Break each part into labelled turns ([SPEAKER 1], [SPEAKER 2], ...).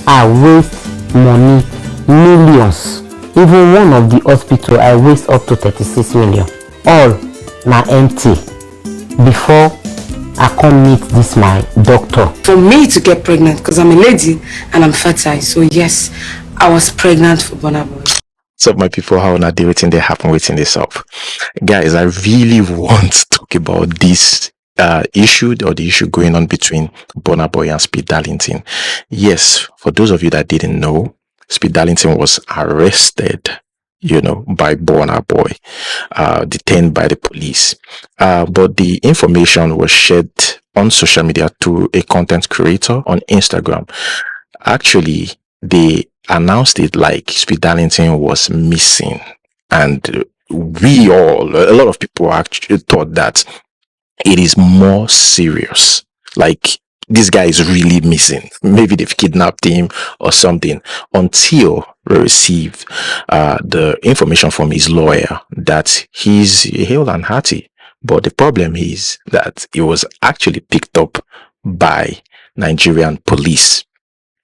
[SPEAKER 1] I waste money, millions. Even one of the hospital I waste up to 36 million. All na empty before I come meet this my doctor.
[SPEAKER 2] For me to get pregnant, because I'm a lady and I'm fertile, so yes, I was pregnant for Burna Boy.
[SPEAKER 3] What's up, my people? How are they waiting? They happen waiting this up, guys. I really want to talk about this issue, or the issue going on between Burna Boy and Speed Darlington. Yes, for those of you that didn't know, Speed Darlington was arrested, by Burna Boy, detained by the police. But the information was shared on social media through a content creator on Instagram. Actually, they announced it like Speed Darlington was missing, and a lot of people actually thought that it is more serious. Like, this guy is really missing. Maybe they've kidnapped him or something, until we received the information from his lawyer that he's hale and hearty. But the problem is that it was actually picked up by Nigerian police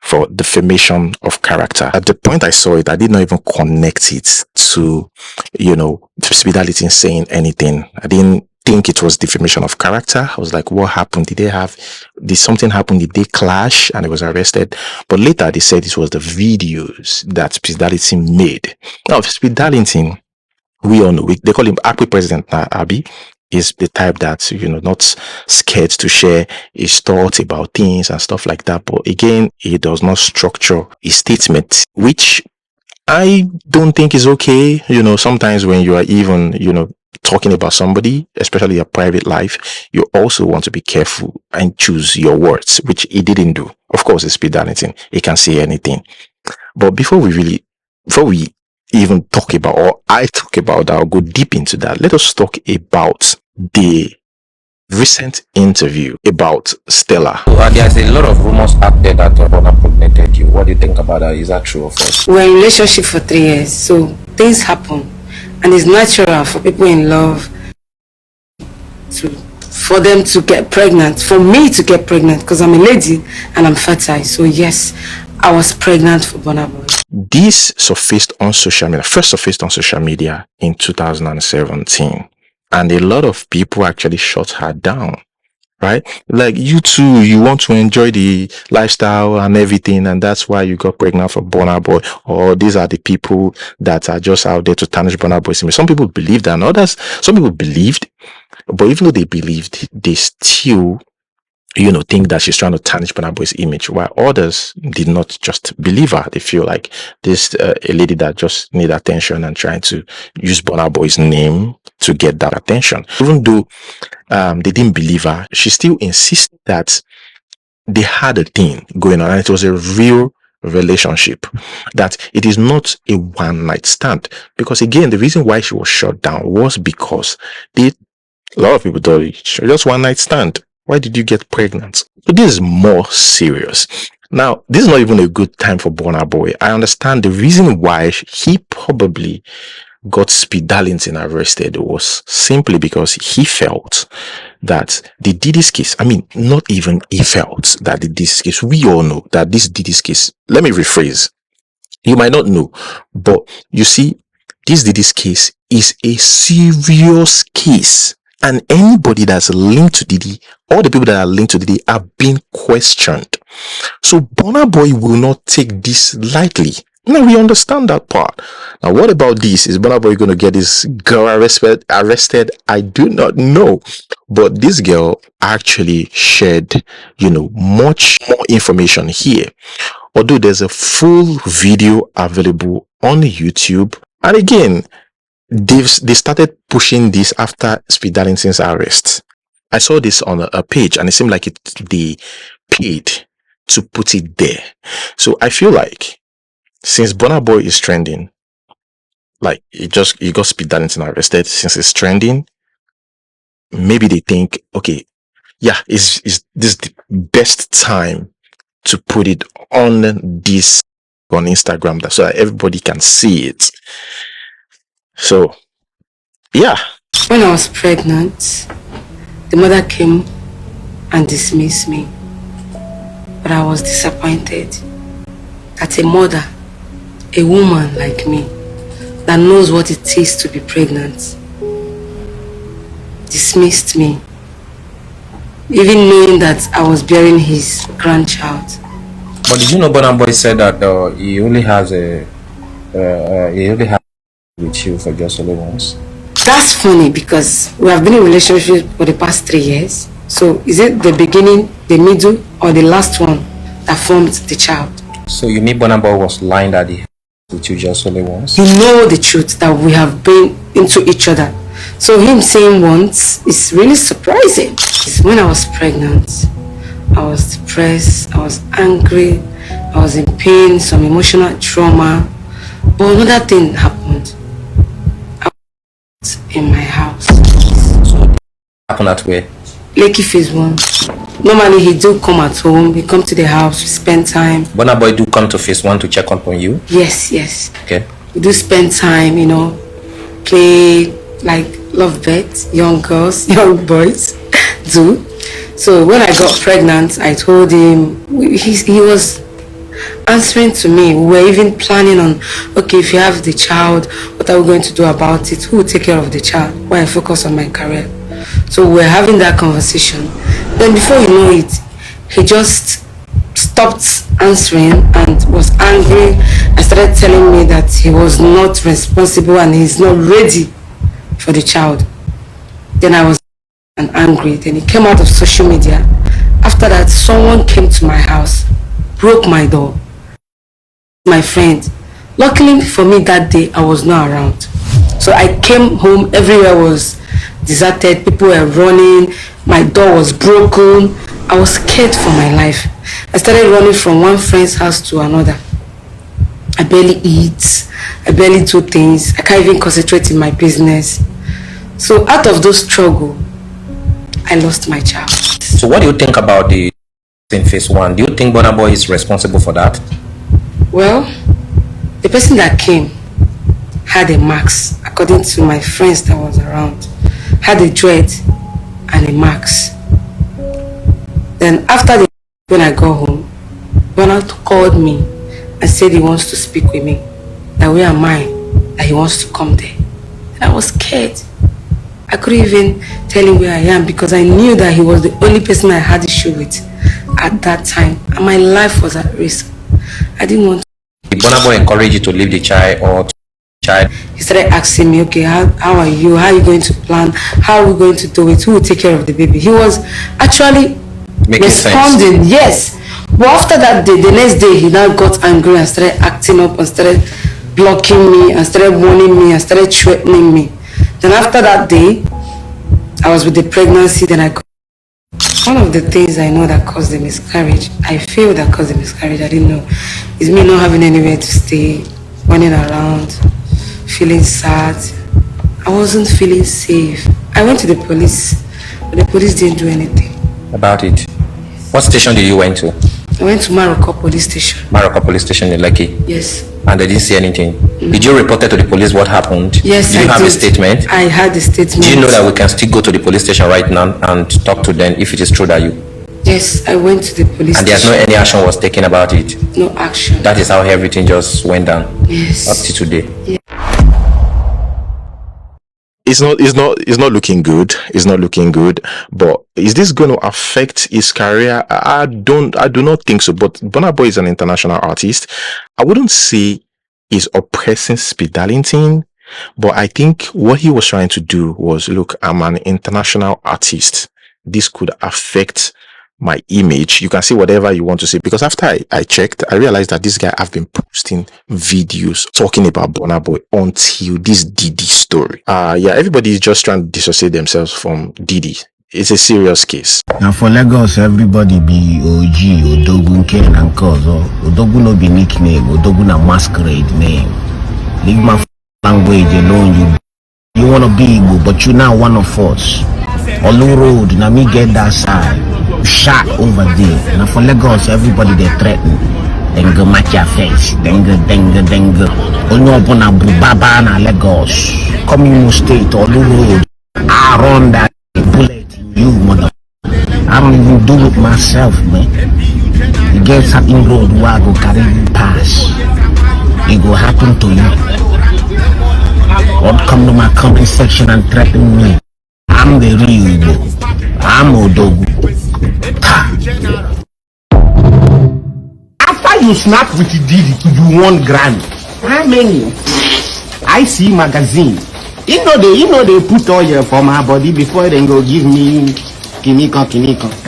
[SPEAKER 3] for defamation of character. At the point I saw it, I did not even connect it to, Speed Darlington saying anything. I didn't think it was defamation of character. I was like, what happened? Did something happen? Did they clash and he was arrested? But later they said it was the videos that Speed Darlington made. Now, Speed Darlington, we all know, they call him Happy President Abi, is the type that, not scared to share his thoughts about things and stuff like that. But again, he does not structure his statement, which I don't think is okay. Sometimes when you are even, talking about somebody, especially your private life, you also want to be careful and choose your words, which he didn't do. Of course, it's Speed Darlington. He can say anything. But before we even talk about, or I talk about that, or go deep into that, let us talk about the recent interview about Stella.
[SPEAKER 4] There's a lot of rumors out there that Burna impregnated you. What do you think about that? Is that true or false?
[SPEAKER 2] We're in a relationship for 3 years, so things happen. And it's natural for people in love for them to get pregnant, for me to get pregnant, because I'm a lady and I'm fertile. So yes, I was pregnant for Burna Boy.
[SPEAKER 3] This first surfaced on social media in 2017. And a lot of people actually shut her down, right? Like, you too, you want to enjoy the lifestyle and everything, and that's why you got pregnant for Burna Boy. Or these are the people that are just out there to tarnish Burna Boy's image. Some people believed that, and others, some people believed, but even though they believed, they still, think that she's trying to tarnish Burna Boy's image, while others did not just believe her. They feel like this a lady that just need attention and trying to use Burna Boy's name to get that attention. Even though they didn't believe her, she still insisted that they had a thing going on, and it was a real relationship, that it is not a one-night stand. Because again, the reason why she was shut down was because a lot of people thought it was just one-night stand. Why did you get pregnant? But this is more serious. Now, this is not even a good time for Burna Boy. I understand the reason why he probably got Speed Darlington arrested was simply because he felt that the Diddy's case, not even he felt that the Diddy's case, we all know that this Diddy's case, let me rephrase, you might not know, but you see, this Diddy's case is a serious case. And anybody that's linked to Diddy, all the people that are linked to Diddy are being questioned. So Burna Boy will not take this lightly. Now, we understand that part. Now, what about this? Is Burna Boy going to get this girl arrested? I do not know. But this girl actually shared, much more information here. Although there's a full video available on YouTube. And again, they started pushing this after Speed Darlington's arrest. I saw this on a page, and it seemed like they paid to put it there. So I feel like, since Burna Boy is trending, like you got Speed Darlington arrested, since it's trending, maybe they think, okay, yeah, is this the best time to put it on Instagram so that everybody can see it. So, yeah.
[SPEAKER 2] When I was pregnant, the mother came and dismissed me. But I was disappointed. that a mother, a woman like me, that knows what it is to be pregnant, dismissed me, even knowing that I was bearing his grandchild.
[SPEAKER 4] But did you know Burna Boy said that he only has with you for just only once?
[SPEAKER 2] That's funny because we have been in a relationship for the past 3 years. So is it the beginning, the middle, or the last one that formed the child?
[SPEAKER 4] So you mean Burna Boy was lying that he with you just only once?
[SPEAKER 2] You know the truth that we have been into each other. So him saying once is really surprising. When I was pregnant, I was depressed, I was angry, I was in pain, some emotional trauma. But another thing happened. I was in my house.
[SPEAKER 4] So what happened at where?
[SPEAKER 2] Lakey phase 1. Normally he do come at home, he come to the house, we spend time.
[SPEAKER 4] Burna Boy do come to phase 1 to check up on you?
[SPEAKER 2] Yes, yes.
[SPEAKER 4] Okay.
[SPEAKER 2] We do spend time, you know, play like love bets, young girls, young boys do. So when I got pregnant, I told him, he was answering to me. We were even planning on, okay, if you have the child, what are we going to do about it? Who will take care of the child while I focus on my career? So we were having that conversation. Then before you know it, he just stopped answering and was angry and started telling me that he was not responsible and he's not ready for the child. Then I was angry. Then he came out of social media. After that, someone came to my house, broke my door. My friend. Luckily for me that day, I was not around. So I came home, everywhere was deserted, people were running, my door was broken. I was scared for my life. I started running from one friend's house to another. I barely eat, I barely do things, I can't even concentrate in my business. So out of those struggle, I lost my child.
[SPEAKER 4] So what do you think about the in phase 1? Do you think Burna Boy is responsible for that?
[SPEAKER 2] Well, the person that came had a max, according to my friends that was around, had a dread and a max. Then after when I got home, Burna called me and said he wants to speak with me. That where am I? That he wants to come there. And I was scared. I couldn't even tell him where I am because I knew that he was the only person I had issue with at that time. And my life was at risk. I didn't want to.
[SPEAKER 4] Did Burna Boy encourage you to leave the child or child?
[SPEAKER 2] He started asking me, okay, how are you? How are you going to plan? How are we going to do it? Who will take care of the baby? He was actually responding, yes. But after that day, the next day, he now got angry and started acting up and started blocking me and started warning me and started threatening me. Then after that day, I was with the pregnancy, then I got one of the things I know that caused the miscarriage, I feel that caused the miscarriage, I didn't know, is me not having anywhere to stay, running around, feeling sad. I wasn't feeling safe. I went to the police, but the police didn't do anything.
[SPEAKER 4] About it? What station did you went to?
[SPEAKER 2] I went to Maroko police station.
[SPEAKER 4] Maroko police station in Lekki?
[SPEAKER 2] Yes.
[SPEAKER 4] And they didn't say anything? Did you report it to the police what happened?
[SPEAKER 2] Yes,
[SPEAKER 4] did you have a statement?
[SPEAKER 2] I had a statement.
[SPEAKER 4] Do you know that we can still go to the police station right now and talk to them if it is true that you...
[SPEAKER 2] Yes, I went to the police
[SPEAKER 4] and there's
[SPEAKER 2] station.
[SPEAKER 4] no any action was taken about it?
[SPEAKER 2] No action.
[SPEAKER 4] That is how everything just went down?
[SPEAKER 2] Yes.
[SPEAKER 4] Up to today?
[SPEAKER 2] Yeah.
[SPEAKER 3] It's not looking good. It's not looking good. But is this going to affect his career? I do not think so. But Burna Boy is an international artist. I wouldn't say he's oppressing Speed Darlington, but I think what he was trying to do was, look, I'm an international artist. This could affect my image. You can say whatever you want to say, because after I checked, I realized that this guy have been posting videos talking about Burna Boy until this Diddy story. Yeah, everybody is just trying to dissociate themselves from Diddy. It's a serious case.
[SPEAKER 5] Now for Lagos, everybody be OG, Odogun, Ken and Kozo. Odogun no be nickname, Odogun a masquerade name. Leave my language alone. You wanna be Igbo, but you now one of us. Olu Road, now me get that side. Shot over there. Now for Lagos, everybody they threaten. Then go match your face. Then go. Only upon a Bubaba na Lagos. Communal state, Olu Road. I run that bullet. You mother. I don't even do it myself, man. You get something road where I go carry you pass. will happen to you. Don't come to my comment section and threaten me. I'm the real Igbo. I'm Odogu. After you snap with Didi, you won Grammy. How many? I see magazine. You know they put oil for my body before they go give me kiniko.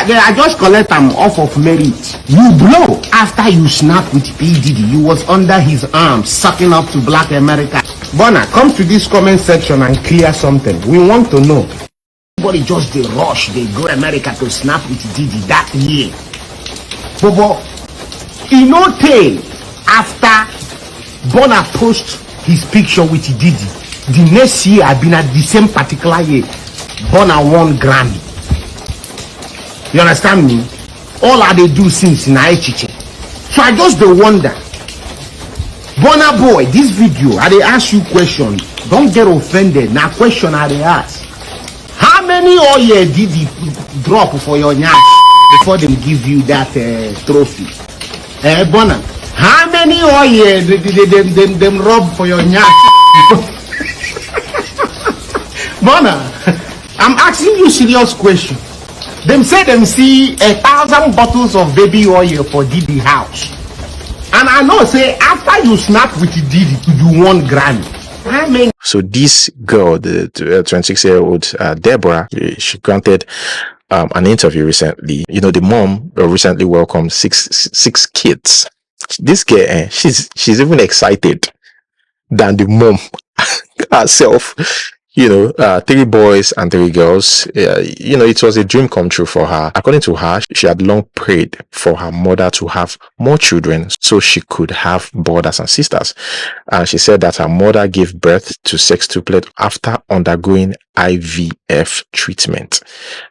[SPEAKER 5] I just collect them off of merit. You blow after you snap with P. Diddy. You was under his arm, sucking up to Black America. Burna, come to this comment section and clear something. We want to know. Everybody just they rush, they go America to snap with Diddy that year. But in no time after Burna post his picture with Diddy, the next year I been at the same particular year, Burna won Grammy. You understand me? All I they do since in Aichiche. So I just the wonder. Burna boy, this video, I they ask you question. Don't get offended. Now question I they ask. How many oil did he drop for your nyash before they give you that trophy? Burna, how many oil did them rub for your nyash? Burna, I'm asking you serious question. Them say them see 1,000 bottles of baby oil for Diddy house. And I know say after you snap with Diddy, you won Grammy. I mean,
[SPEAKER 3] so this girl, the 26-year-old Deborah, she granted an interview recently. You know, the mom recently welcomed six kids. This girl, she's even excited than the mom herself. You know, 3 boys and 3 girls. You know, it was a dream come true for her. According to her, she had long prayed for her mother to have more children so she could have brothers and sisters. And she said that her mother gave birth to sextuplets after undergoing IVF treatment.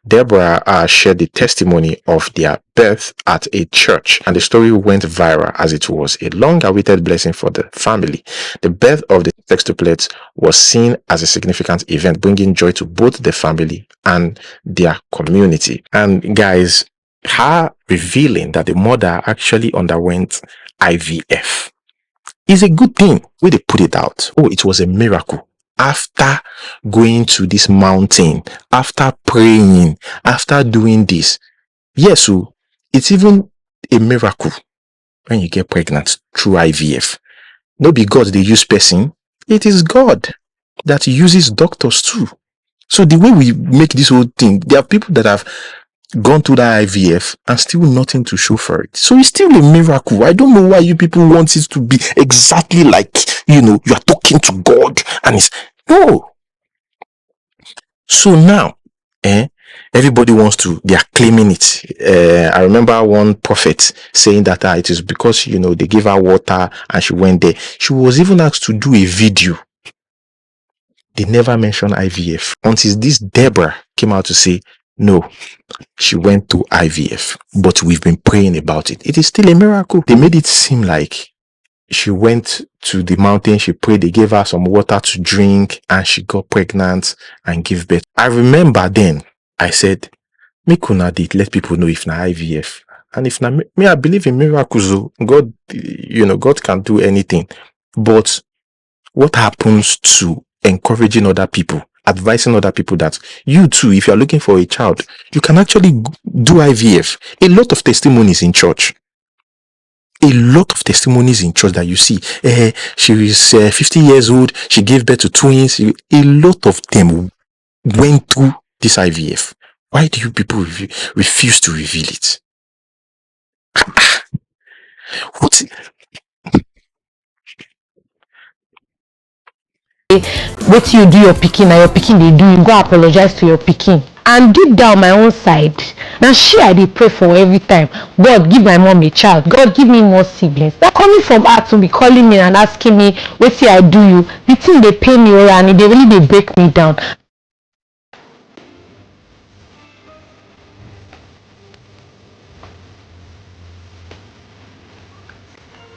[SPEAKER 3] Deborah shared the testimony of their birth at a church, and the story went viral as it was a long-awaited blessing for the family. The birth of the sextuplets was seen as a significant event, bringing joy to both the family and their community. And guys, her revealing that the mother actually underwent IVF is a good thing. Where they put it out, oh, it was a miracle. After going to this mountain, after praying, after doing this, yes, so it's even a miracle when you get pregnant through IVF. No be God they use person, it is God that uses doctors too. So the way we make this whole thing, there are people that have gone through that IVF and still nothing to show for it. So it's still a miracle. I don't know why you people want it to be exactly like, you know, you are talking to God and it's no. So now, everybody wants to, they are claiming it. I remember one prophet saying that it is because, you know, they gave her water and she went there. She was even asked to do a video. They never mentioned IVF until this Deborah came out to say, no, she went to IVF, but we've been praying about it. It is still a miracle. They made it seem like she went to the mountain, she prayed, they gave her some water to drink, and she got pregnant and gave birth. I remember then, I said, make una did let people know if na IVF. And if na me, I believe in miracles. God, you know, God can do anything. But what happens to encouraging other people, advising other people that you too, if you're looking for a child, you can actually do IVF? A lot of testimonies in church. A lot of testimonies in church that you see. She is 50 years old. She gave birth to twins. A lot of them went through this IVF. Why do you people refuse to reveal it? What?
[SPEAKER 1] What you do your pikin, now your pikin they do, you go apologize to your pikin. And deep down my own side, now I dey pray for every time. God give my mom a child. God give me more siblings. They're coming from her to be calling me and asking me, what see I do you? The thing they pay me around, they really they break me down.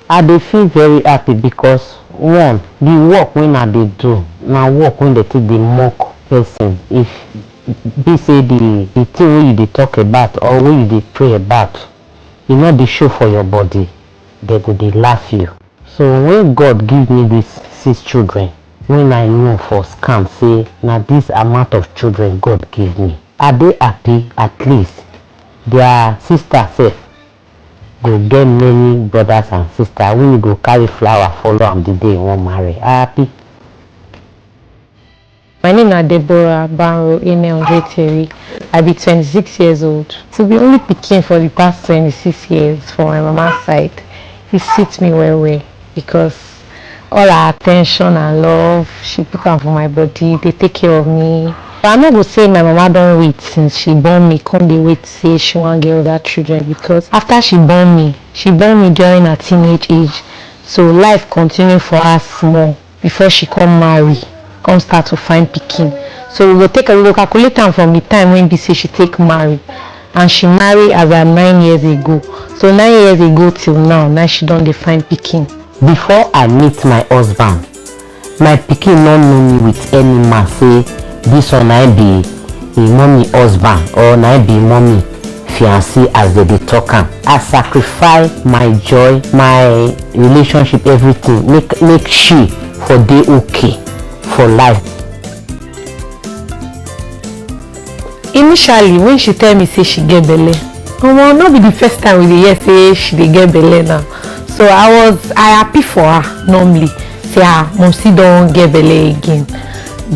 [SPEAKER 1] I dey feel very happy because one, the work when I dey do, now work when they take the mock person. If be say the thing wey you dey talk about or wey you dey pray about, you know the show for your body, they go dey laugh you. So when God give me these 6 children, when I know for scam say now this amount of children God give me, are they happy? At least their sister said go get many brothers and sisters. When you go carry flower follow am the day you wan marry, happy.
[SPEAKER 6] My name is Deborah Barrow Enel. I be 26 years old. To be only pikin for the past 26 years for my mama's side, it suits me well because all her attention and love, she put am for my body, they take care of me. I no go say my mama don wait since she born me, come dey wait say she wan get other children, because after she born me during her teenage age. So life continue for her small before she come marry, come start to find pikin. So we go calculate am from the time when be say she take marry, and she marry as at 9 years ago. So 9 years ago till now she don dey find pikin.
[SPEAKER 1] Before I meet my husband, my pikin no know me with any man say this one I be a mommy husband or na be mommy fiancé as they dey talk am. I sacrifice my joy, my relationship, everything, make she for dey okay for life.
[SPEAKER 6] Initially when she tell me say she get belle, no be the first time we dey hear say she dey get belle now. So I happy for her normally, say her momsi don get belle again.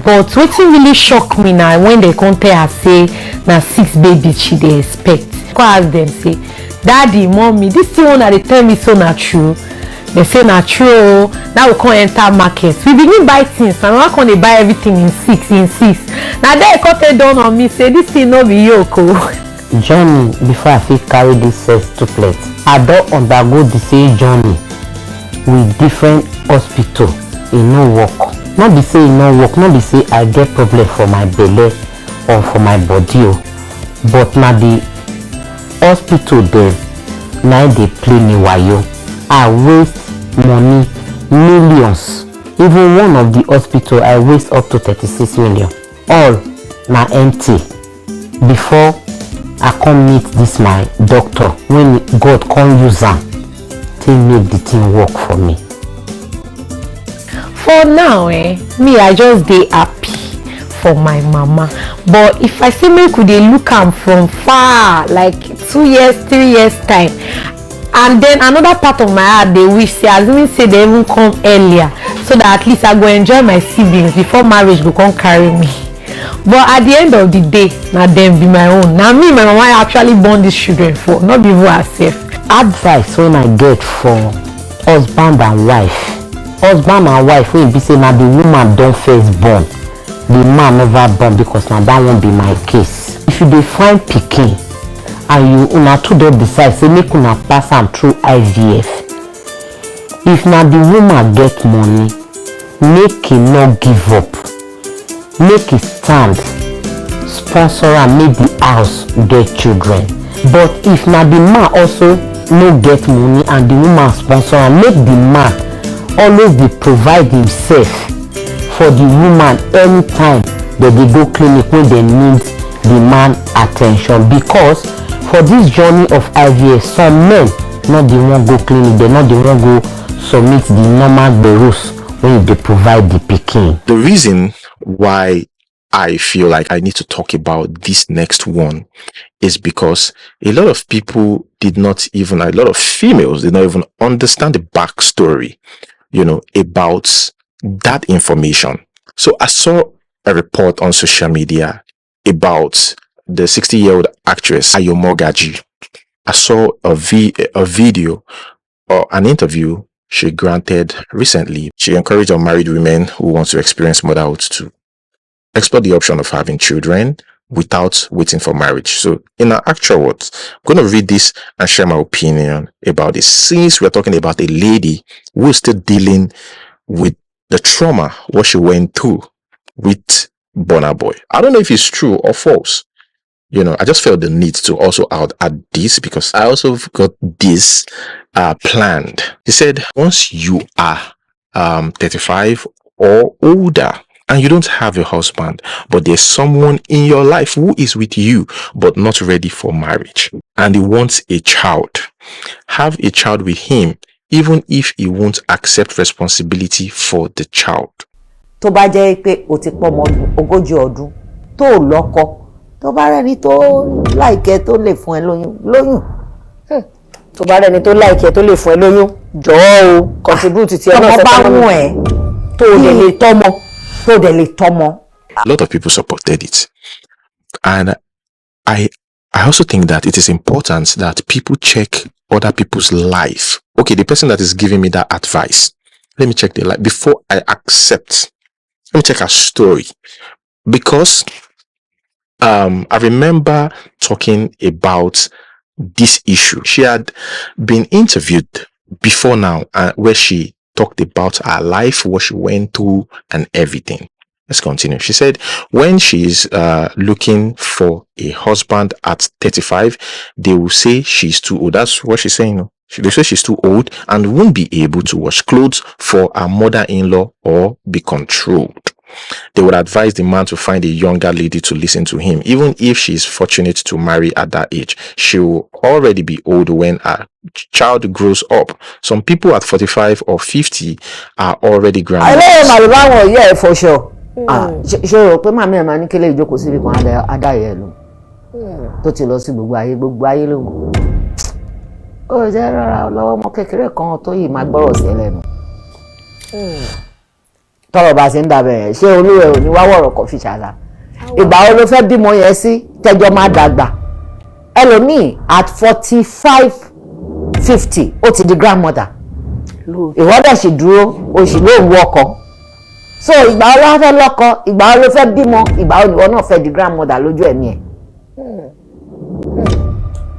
[SPEAKER 6] But wetin really shock me na when they come tell her say na 6 babies she dey expect. Come ask them say, daddy, mommy, this thing una dey tell me so na true? They say na true o. Now we come enter market, we begin buy things and we come dey buy everything in 6. Na there e come tell dawn on me say this thing no be yoke o.
[SPEAKER 1] Journey before I fit carry this sextuplets, I don undergo the same journey with different hospital. E no work. No be say e no work, no be say I get problem for my belle or for my body o, but na the hospital dem na dey play me wayo. I waste money, millions. Even one of the hospital I waste up to 36 million. All na empty before I come meet this my doctor, when God come use am to make the thing work for me.
[SPEAKER 6] For now me I just dey happy for my mama, but if I say make we dey look am from far, like 2 years 3 years time, and then another part of my heart dey wish say assuming say they even come earlier, so that at least I go enjoy my siblings before marriage go come carry me. But at the end of the day, na them be my own. Na me my mama actually born these children for, not be even herself.
[SPEAKER 1] Advice when I get for husband and wife wey be say na the woman don first born, the man never born, because na that won't be my case. If you dey find pikin and una two don decide say make una pass am through IVF, if na the woman get money, make e no give up, make e stand, sponsor am, make the house get children. But if na the man also no get money and the woman sponsor am, make the man always dey provide himself for the woman anytime that they go clinic when they need the man attention. Because for this journey of IVF, some men not the one go clinic, they not the one go submit the normal rules when they provide the pikin.
[SPEAKER 3] The reason why I feel like I need to talk about this next one is because a lot of people a lot of females did not even understand the backstory, about that information. So I saw a report on social media about the 60-year-old actress Ayo Morgaji. I saw a video or an interview she granted recently. She encouraged unmarried women who want to experience motherhood to explore the option of having children without waiting for marriage. So in our actual words, I'm going to read this and share my opinion about this, since we're talking about a lady who is still dealing with the trauma, what she went through with Burna Boy. I don't know if it's true or false. I just felt the need to also add this, because I also got this planned. He said, once you are 35 or older and you don't have a husband, but there's someone in your life who is with you but not ready for marriage, and he wants a child, have a child with him even if he won't accept responsibility for the child.
[SPEAKER 7] Tó bá jẹ́ pé o ti pọ̀ ọmọ 40 ọdún tó lọ́kọ, tó bá rẹ́ni tó láìkẹ́ tó lè fún ẹ lóyún.
[SPEAKER 2] Tó bá rẹ́ni tó láìkẹ́ tó lè fún ẹ lóyún, jọ̀ọ́ o contribute ti
[SPEAKER 7] ọmọ bá mú ẹ tó dẹ̀ lè tọ́mọ.
[SPEAKER 3] A lot of people supported it, and I also think that it is important that people check other people's life. Okay, the person that is giving me that advice, let me check their life before I accept. Let me check her story, because I remember talking about this issue. She had been interviewed before now, where she talked about her life, what she went through, and everything. Let's continue. She said when she's looking for a husband at 35, they will say she's too old. That's what she's saying. They say she's too old and won't be able to wash clothes for her mother-in-law or be controlled. They would advise the man to find a younger lady to listen to him. Even if she is fortunate to marry at that age, she will already be old when her child grows up. Some people at 45 or 50 are already grandmothers.
[SPEAKER 7] Yeah, for sure. Ṣé o rò pé màmí ẹ̀ máa ní kílé ìjókòó síbi kan adáyẹ lò tó ti lọ sí gbogbo ayé ló mọ̀. Ó jẹ́ rárá lọ́wọ́ ọmọ kékeré kan tó yìí máa gbọ́rọ̀ sí ẹlẹ́nu. Tọ́rọ̀ bá ṣe ń dàbẹ̀ ṣé olúwẹ̀ ò ní wá wọ̀rọ̀ kan fi ṣàlà. Ìgbà wo ló fẹ́ bímọ yẹn sí tẹ́jọ́ máa dàgbà? Ẹlòmíì at 45, 50 ó ti di grandmother. Ìwọ́dẹ̀ sì dúró oṣù lóun wọkọ̀. So ìgbà wo ló fẹ́ lọ́kọ, ìgbà wo ló fẹ́ bímọ, ìgbà wo ìwọ náà fẹ́ di grandmother lójú ẹ̀mí ẹ̀.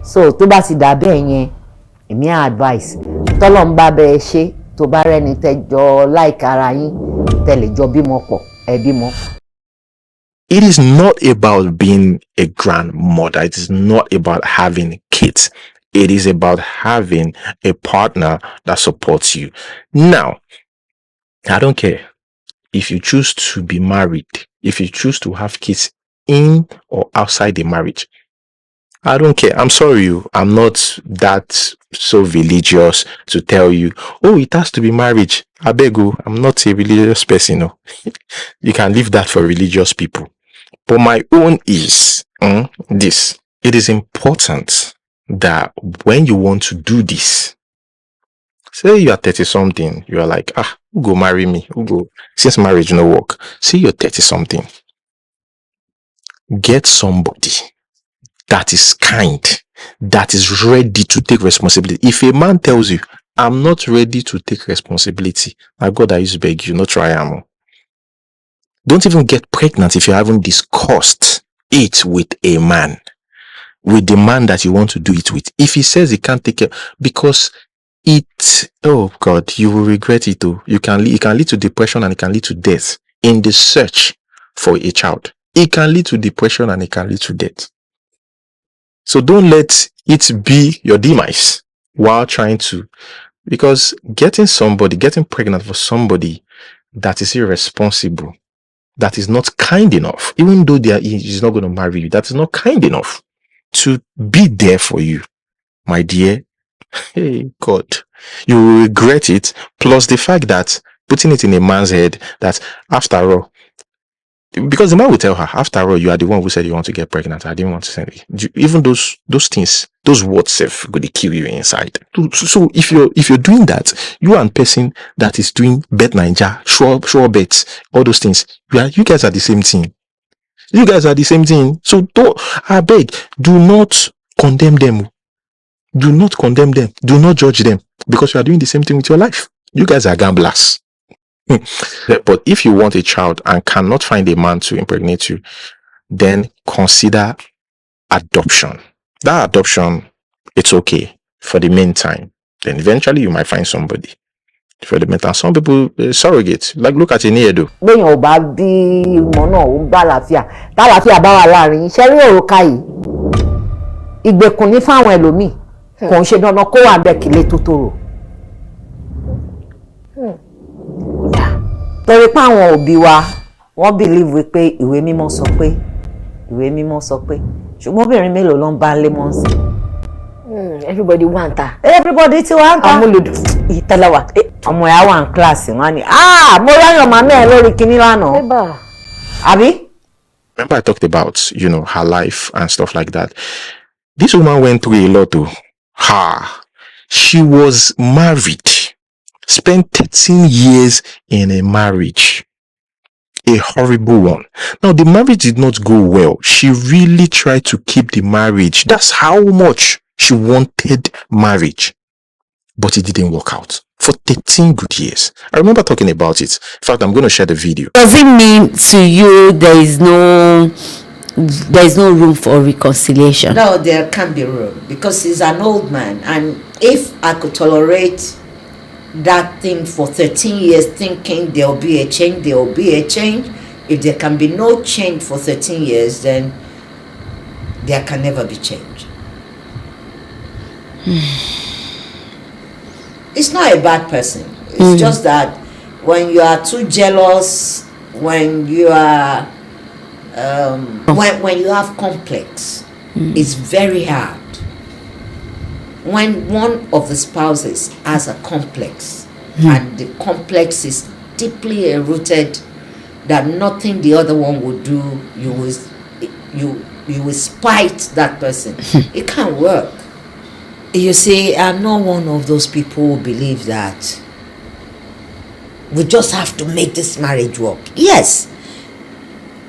[SPEAKER 7] So tó bá ti dà bẹ́ẹ̀ yẹn, èmi advice tọ́lọ́ ń bá bẹ́ẹ̀ ṣe tó bá rẹ́ni tẹ́jọ́ láìka ara yín tẹ́lẹ̀ jọ bímọ pọ̀ ẹ bímọ.
[SPEAKER 3] It is not about being a grandmother. It is not about having kids. It is about having a partner that supports you. Now, I don't care if you choose to be married, if you choose to have kids in or outside the marriage. I don't care. I'm sorry, I'm not that so religious to tell you, oh, it has to be marriage. I beg you, I'm not a religious person. No. You can leave that for religious people. But my own is this. It is important that when you want to do this, say you are 30 something, you are like, who go marry me? Who go? Since marriage no work. Say you're 30 something. Get somebody that is kind, that is ready to take responsibility. If a man tells you, I'm not ready to take responsibility, my God, I used to beg you, not try am. Don't even get pregnant if you haven't discussed it with a man, with the man that you want to do it with. If he says he can't take care, because oh God, you will regret it too. It can lead to depression and it can lead to death in the search for a child. It can lead to depression and it can lead to death. So don't let it be your demise while trying to, because getting pregnant for somebody that is irresponsible, that is not kind enough, even though is not going to marry you, that is not kind enough to be there for you, my dear. Hey, God, you will regret it. Plus the fact that putting it in a man's head that after all, because the man will tell her, after all, you are the one who said you want to get pregnant. I didn't want to send it. Even those things, those words going to kill you inside. So if you're doing that, you and person that is doing bet ninja, sure bets, all those things, you guys are the same thing. You guys are the same thing. So I beg, do not condemn them. Do not condemn them. Do not judge them because you are doing the same thing with your life. You guys are gamblers. But if you want a child and cannot find a man to impregnate you, then consider adoption. That adoption, it's okay for the meantime. Then eventually you might find somebody. For the meantime, some people surrogate. Like look at Iniedo.
[SPEAKER 7] When you bá bí ọmọ náà ó bá àlàáfíà, tá àlàáfíà bá wà láàrin, ṣé rí òrùka yìí. Ìgbèkùn ní fáwọn ẹlòmíì. Kò ń ṣe dandan kó wà bẹ́ẹ̀ kílé tó tòrò. Torí pé àwọn òbí wa wọ́n believe wípé ìwé mímọ́ sọ pé ṣùgbọ́n obìnrin mélòó ló ń bá lé mọ́ sí.
[SPEAKER 2] Everybody want her.
[SPEAKER 7] Everybody ti wá ń ta.
[SPEAKER 2] Amúlùdù.
[SPEAKER 7] ìtẹ́lẹ̀ wà ọmọ ìyá wà ní kíláàsì wọn ni mo ráyàn màmá ẹ̀ lórí kinní lánàá àbí.
[SPEAKER 3] Remember I talked about, her life and stuff like that. This woman went through a lot too. She was married, spent 13 years in a marriage. A horrible one. Now, the marriage did not go well. She really tried to keep the marriage. That's how much she wanted marriage. But it didn't work out. For 13 good years. I remember talking about it. In fact, I'm going to share the video.
[SPEAKER 8] Does it mean to you there is no room for reconciliation?
[SPEAKER 7] No, there can't be room because he's an old man, and if I could tolerate that thing for 13 years thinking there will be a change, there will be a change. If there can be no change for 13 years, then there can never be change. It's not a bad person. It's just that when you are too jealous, when you are when you have complex, it's very hard. When one of the spouses has a complex and the complex is deeply rooted that nothing the other one would do, you will spite that person. It can't work. You see, I'm not one of those people who believe that we just have to make this marriage work. Yes,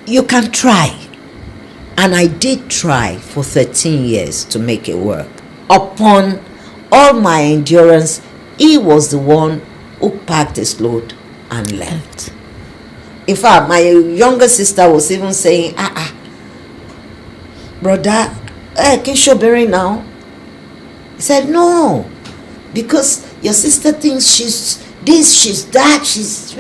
[SPEAKER 7] you can try. And I did try for 13 years to make it work. Upon all my endurance, he was the one who packed his load and left. In fact, my younger sister was even saying, brother, can you show Berry now? He said, no, because your sister thinks she's this, she's that, she's...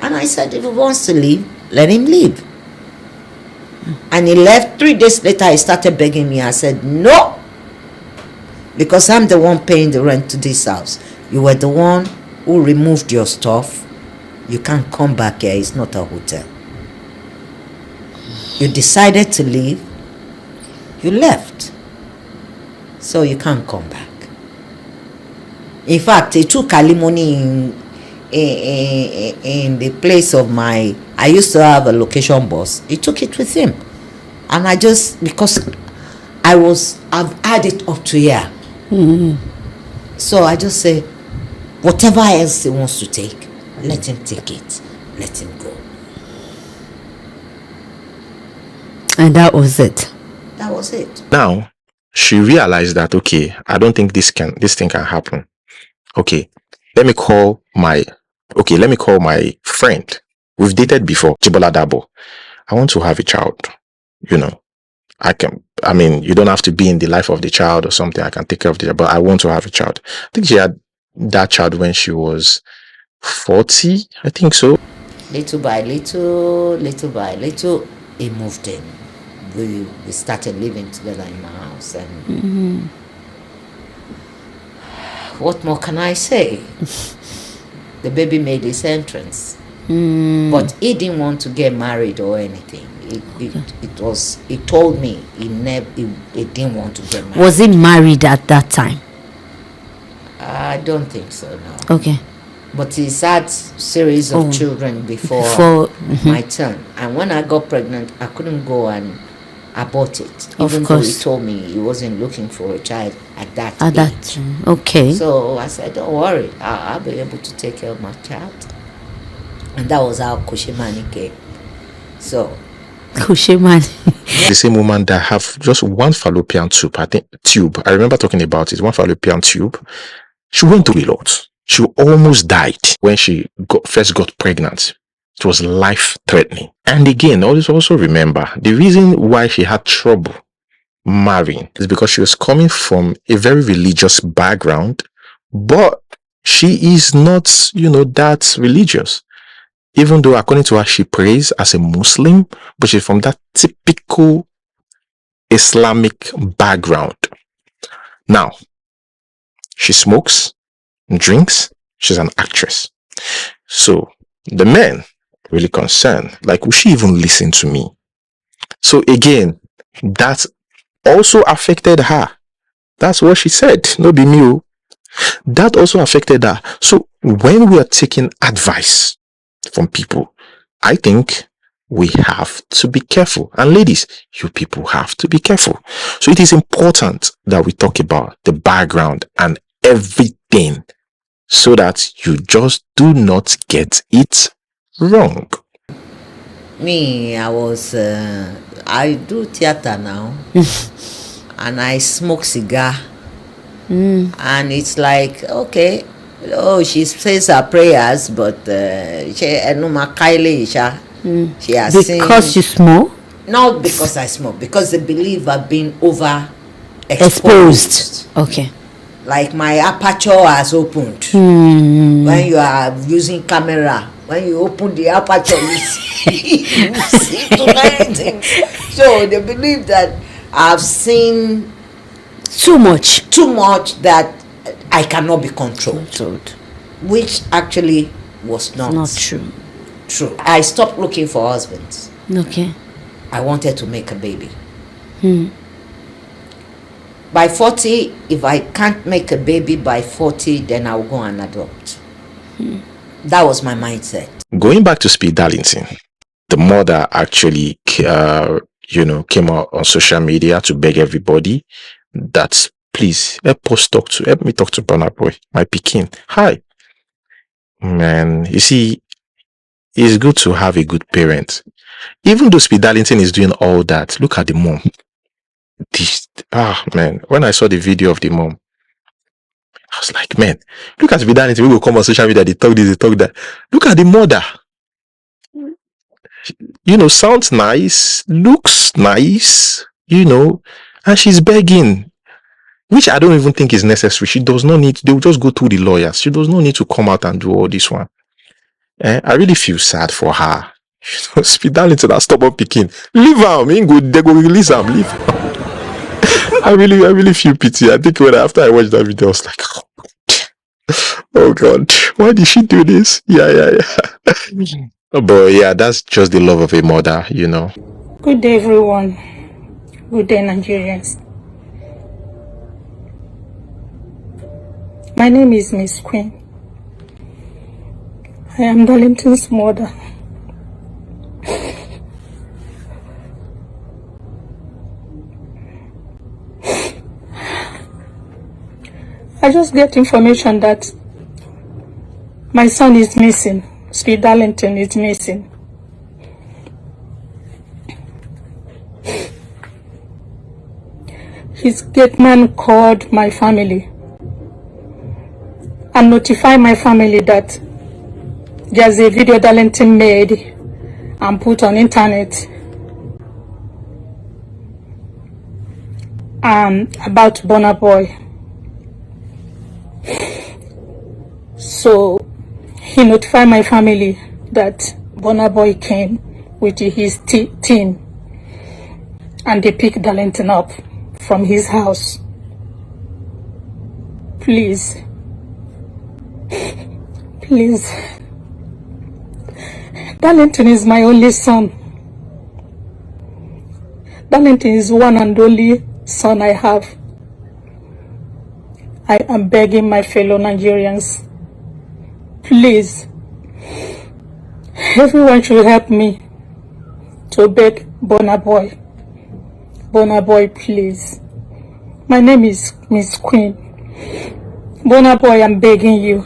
[SPEAKER 7] And I said, if he wants to leave, let him leave. And he left. 3 days later, he started begging me. I said, no, because I'm the one paying the rent to this house. You were the one who removed your stuff. You can't come back here. It's not a hotel. You decided to leave. You left. So you can't come back. In fact, he took alimony in the place of I used to have a location boss. He took it with him. And I just, because I've had it up to here. So I just say, whatever else he wants to take, let him take it. Let him go.
[SPEAKER 8] And that was it.
[SPEAKER 7] That was it.
[SPEAKER 3] Now, she realized that, okay, I don't think this thing can happen. Okay, let me call my friend. We've dated before, Chibola Dabo. I want to have a child. You don't have to be in the life of the child or something. I can take care of the child, but I want to have a child. I think she had that child when she was 40, I think so.
[SPEAKER 7] Little by little, he moved in. We started living together in my house, and what more can I say? The baby made his entrance, but he didn't want to get married or anything. He told me he didn't want to get married.
[SPEAKER 8] Was he married at that time?
[SPEAKER 7] I don't think so, no.
[SPEAKER 8] Okay.
[SPEAKER 7] But he's had series of children before my turn, and when I got pregnant, I couldn't go and abort it, even though he told me he wasn't looking for a child at that age.
[SPEAKER 8] Okay.
[SPEAKER 7] So I said, don't worry, I'll be able to take care of my child. And that was how Kushimani came. So
[SPEAKER 8] Kushimani.
[SPEAKER 3] The same woman that have just one fallopian tube. I remember talking about it, one fallopian tube. She went through a lot. She almost died when she first got pregnant. It was life-threatening. And again, always also remember, the reason why she had trouble marrying is because she was coming from a very religious background, but she is not, that religious. Even though, according to her, she prays as a Muslim, but she's from that typical Islamic background. Now, she smokes, drinks, she's an actress. So, the men really concerned, like, will she even listen to me? So again, that also affected her. That's what she said. No be me. That also affected her. So when we are taking advice from people, I think we have to be careful. And ladies, you people have to be careful. So it is important that we talk about the background and everything so that you just do not get it wrong.
[SPEAKER 9] Me, I do theater now. And I smoke cigar. And it's like, okay, she says her prayers, but she has
[SPEAKER 8] Because you smoke?
[SPEAKER 9] Not because I smoke, because they believe I've been
[SPEAKER 8] Exposed. Okay.
[SPEAKER 9] Like my aperture has opened. When you are using camera, when you open the aperture, you see too many things. So they believe that I've seen
[SPEAKER 8] too much
[SPEAKER 9] that I cannot be controlled, which actually was not
[SPEAKER 8] true.
[SPEAKER 9] I stopped looking for husbands.
[SPEAKER 8] Okay.
[SPEAKER 9] I wanted to make a baby. By 40, if I can't make a baby by 40, then I'll go and adopt. That was my mindset.
[SPEAKER 3] Going back to Speed Darlington, the mother actually, came out on social media to beg everybody that please help me talk to Burna Boy, my Pekin. Hi, man. You see, it's good to have a good parent. Even though Speed Darlington is doing all that, look at the mom. Man, when I saw the video of the mom, I was like, man, look at Speed Darlington. We will come on social media, they talk this, they talk that. Look at the mother. Sounds nice, looks nice, and she's begging, which I don't even think is necessary. She does not need, they will just go through the lawyers. She does not need to come out and do all this one. I really feel sad for her. Speed Darlington, that stubborn Pekin. Leave her, they go release her, leave her. I really feel pity. I think after I watched that video, I was like, oh God, why did she do this? Yeah. But yeah, that's just the love of a mother,
[SPEAKER 10] Good day, everyone. Good day, Nigerians. My name is Miss Queen. I am Darlington's mother. I just get information that my son is missing. Speed Darlington is missing. His gate man called my family and notified my family that there's a video Darlington made and put on internet about Burna Boy. So he notified my family that Burna Boy came with his team and they picked Darlington up from his house. Please, Darlington is my only son. Darlington is one and only son I have. I am begging my fellow Nigerians, please, everyone should help me to beg Burna Boy. Burna Boy, please. My name is Miss Queen. Burna Boy, I'm begging you.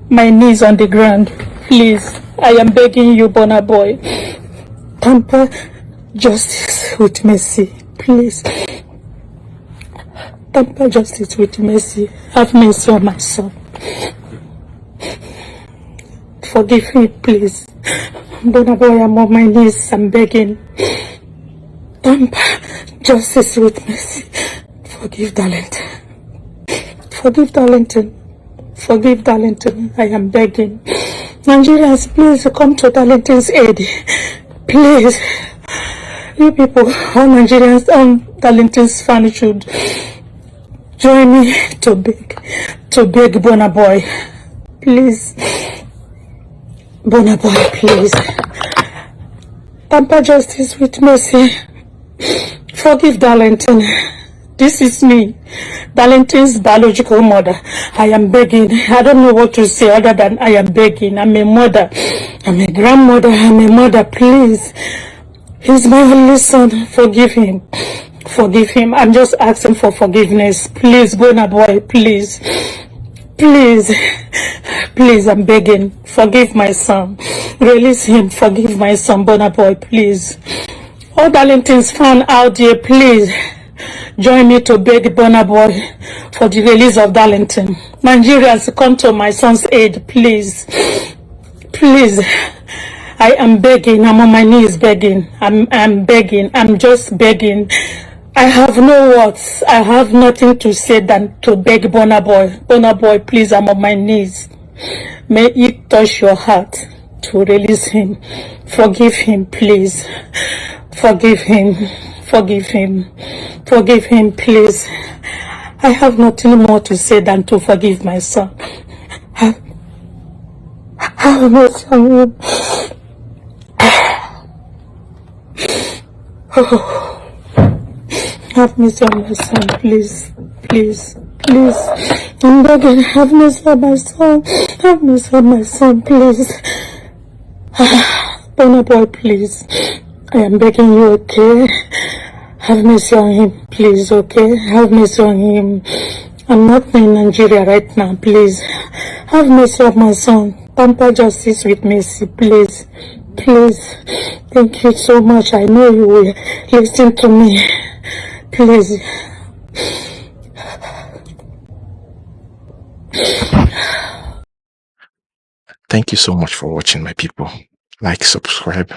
[SPEAKER 10] My knees on the ground. Please, I am begging you, Burna Boy. Tamper justice with mercy, please. Tamper justice with mercy. Have mercy on my son. Forgive me, please. Burna Boy, I'm on my knees. I'm begging. Tamper justice with mercy. Forgive Darlington. Forgive Darlington. Forgive Darlington. I am begging. Nigerians, please come to Darlington's aid. Please. You people, all Nigerians, all Darlington's fans should join me to beg Burna Boy. Please. Burna Boy, please. Tamper justice with mercy. Forgive Darlington. This is me, Darlington's biological mother. I am begging. I don't know what to say other than I am begging. I'm a mother. I'm a grandmother. I'm a mother. Please. He's my only son. Forgive him. Forgive him. I'm just asking for forgiveness. Please, Burna boy, please. Please. Please, I'm begging. Forgive my son. Release him. Forgive my son, Burna boy, please. All Darlington's fans out there, please. Join me to beg Burna boy for the release of Darlington. Nigerians, come to my son's aid, please. Please. I am begging. I'm on my knees begging. I'm begging. I'm just begging. I have no words. I have nothing to say than to beg Burna boy. Burna boy, please, I'm on my knees. May it touch your heart to release him. Forgive him, please. Forgive him. Forgive him. Forgive him, please. I have nothing more to say than to forgive my son. Have mercy on him. Have mercy on my son, please. Please. Please. I'm begging. Have mercy on my son. Have mercy on my son, please. Burna boy, please. I am begging you, okay? Have mercy on him, please, okay? Have mercy on him. I'm not in Nigeria right now, please. Have mercy on my son. Tamper justice with mercy, please. Please. Thank you so much. I know you will listen to me. Please.
[SPEAKER 3] Thank you so much for watching, my people. Like, subscribe.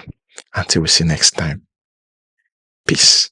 [SPEAKER 3] Until we see next time. Peace.